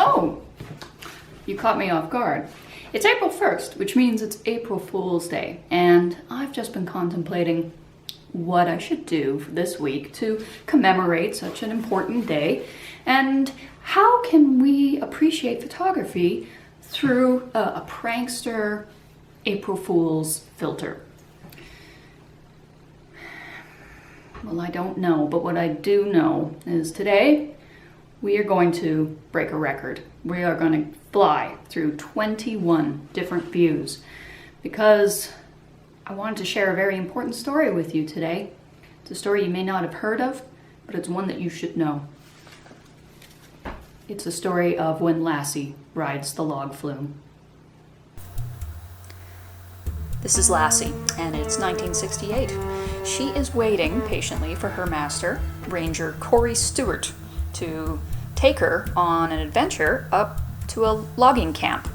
Hello! You caught me off guard. It's April 1st, which means it's April Fool's Day, and I've just been contemplating what I should do for this week to commemorate such an important day, and how can we appreciate photography through a prankster April Fool's filter. Well, I don't know, but what I do know is today we are going to break a record. We are going to fly through 21 different views because I wanted to share a very important story with you today. It's a story you may not have heard of, but it's one that you should know. It's a story of when Lassie rides the log flume. This is Lassie, and it's 1968. She is waiting patiently for her master, Ranger Corey Stewart, to take her on an adventure up to a logging camp.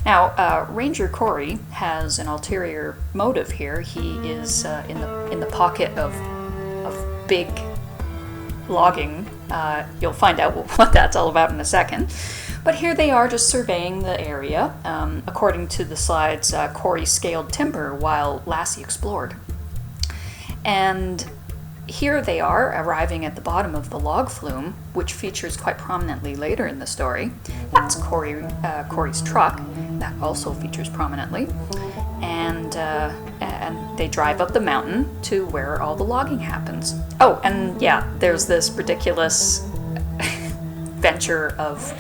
Now, Ranger Corey has an ulterior motive here. He is in the pocket of big logging. You'll find out what that's all about in a second. But here they are just surveying the area. According to the slides, Corey scaled timber while Lassie explored. And here they are, arriving at the bottom of the log flume, which features quite prominently later in the story. That's Corey's truck. That also features prominently. And they drive up the mountain to where all the logging happens. Oh, and yeah, there's this ridiculous venture of,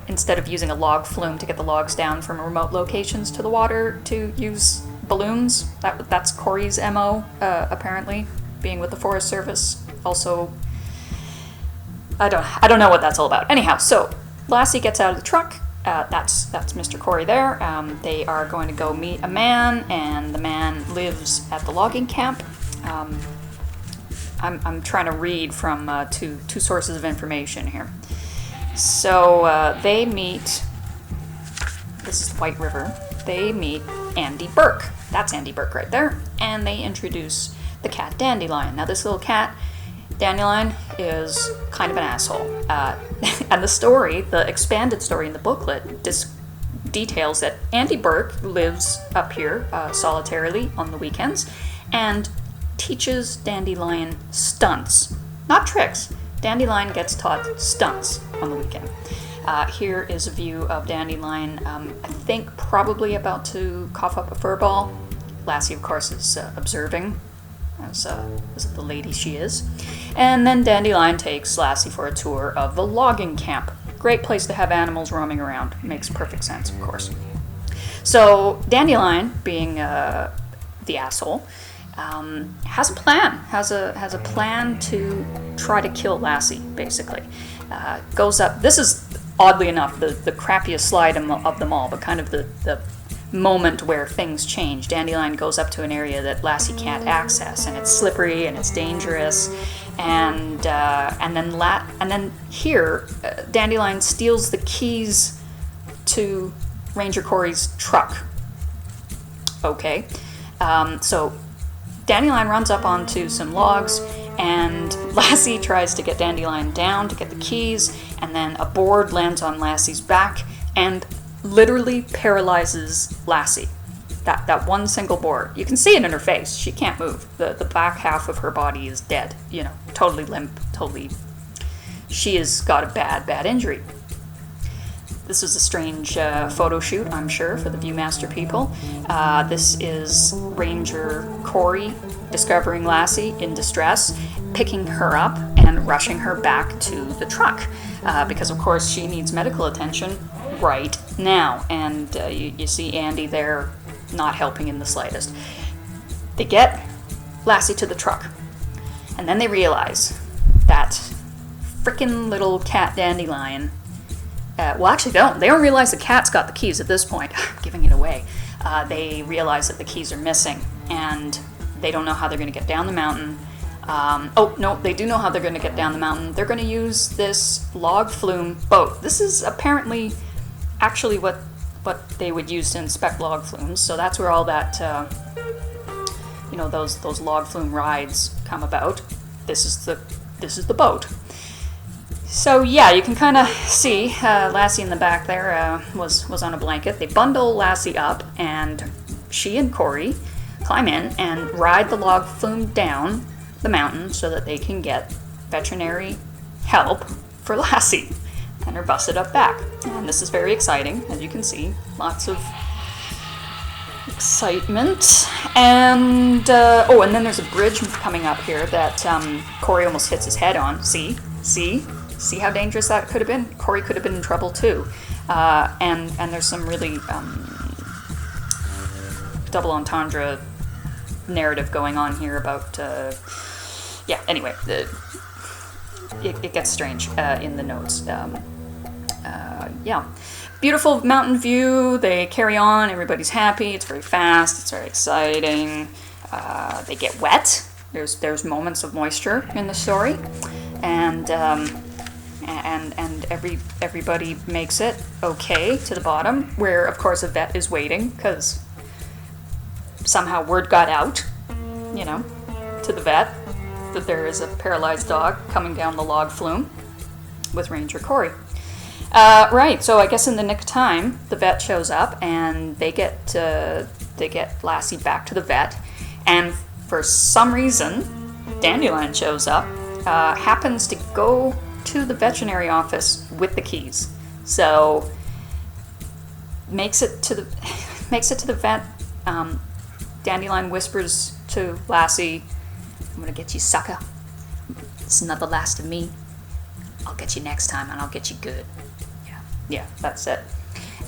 instead of using a log flume to get the logs down from remote locations to the water, to use balloons. That's Corey's MO, apparently, being with the Forest Service. Also, I don't know what that's all about. Anyhow, so Lassie gets out of the truck. That's Mr. Corey there. They are going to go meet a man, and the man lives at the logging camp. I'm trying to read from two sources of information here. So they meet. This is the White River. They meet Andy Burke. That's Andy Burke right there. And they introduce the cat Dandelion. Now this little cat, Dandelion, is kind of an asshole. And the story, the expanded story in the booklet, details that Andy Burke lives up here solitarily on the weekends and teaches Dandelion stunts. Not tricks. Dandelion gets taught stunts on the weekend. Here is a view of Dandelion, I think probably about to cough up a fur ball. Lassie, of course, is observing, as the lady she is. And then Dandelion takes Lassie for a tour of the logging camp. Great place to have animals roaming around. Makes perfect sense, of course. So Dandelion, being the asshole, has a plan. Has a plan to try to kill Lassie, basically. Goes up. This is, oddly enough, the crappiest slide of them all, but kind of the moment where things change. Dandelion goes up to an area that Lassie can't access, and it's slippery and it's dangerous. And then here, Dandelion steals the keys to Ranger Corey's truck. Okay, so Dandelion runs up onto some logs, and Lassie tries to get Dandelion down to get the keys, and then a board lands on Lassie's back and literally paralyzes Lassie. That one single board. You can see it in her face. She can't move. The back half of her body is dead. Totally limp, totally. She has got a bad injury. This is a strange photo shoot, I'm sure, for the Viewmaster people. This is Ranger Corey discovering Lassie in distress, picking her up and rushing her back to the truck, because of course she needs medical attention right now. And you see Andy there not helping in the slightest. They get Lassie to the truck, and then they realize that frickin' little cat Dandelion. Well, actually, they don't realize the cat's got the keys at this point. I'm giving it away. They realize that the keys are missing, and they don't know how they're going to get down the mountain. No, they do know how they're going to get down the mountain. They're going to use this log flume boat. This is apparently actually what they would use to inspect log flumes. So that's where all that, those log flume rides come about. This is the boat. So yeah, you can kind of see Lassie in the back there was on a blanket. They bundle Lassie up, and she and Corey climb in and ride the log flume down the mountain so that they can get veterinary help for Lassie and her busted up back. And this is very exciting, as you can see. Lots of excitement. And and then there's a bridge coming up here that Corey almost hits his head on. See how dangerous that could have been? Corey could have been in trouble too. And there's some really double entendre narrative going on here about anyway, it gets strange in the notes. Beautiful mountain view. They carry on, everybody's happy, it's very fast, it's very exciting. They get wet. There's moments of moisture in the story, and everybody makes it okay to the bottom, where of course a vet is waiting because somehow word got out, to the vet that there is a paralyzed dog coming down the log flume with Ranger Corey. So I guess in the nick of time, the vet shows up and they get Lassie back to the vet, and for some reason, Dandelion shows up, happens to go to the veterinary office with the keys. So makes it to the vet. Dandelion whispers to Lassie, "I'm gonna get you, sucker. It's not the last of me. I'll get you next time, and I'll get you good." Yeah, that's it.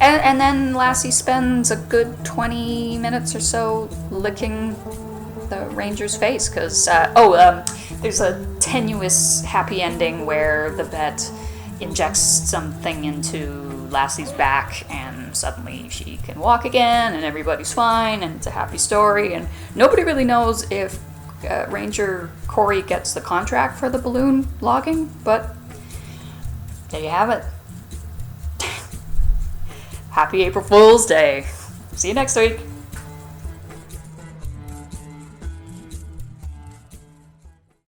And then Lassie spends a good 20 minutes or so licking the ranger's face, because there's a tenuous happy ending where the vet injects something into Lassie's back and suddenly she can walk again and everybody's fine and it's a happy story, and nobody really knows if Ranger Corey gets the contract for the balloon logging, but there you have it. Happy April Fool's Day. See you next week.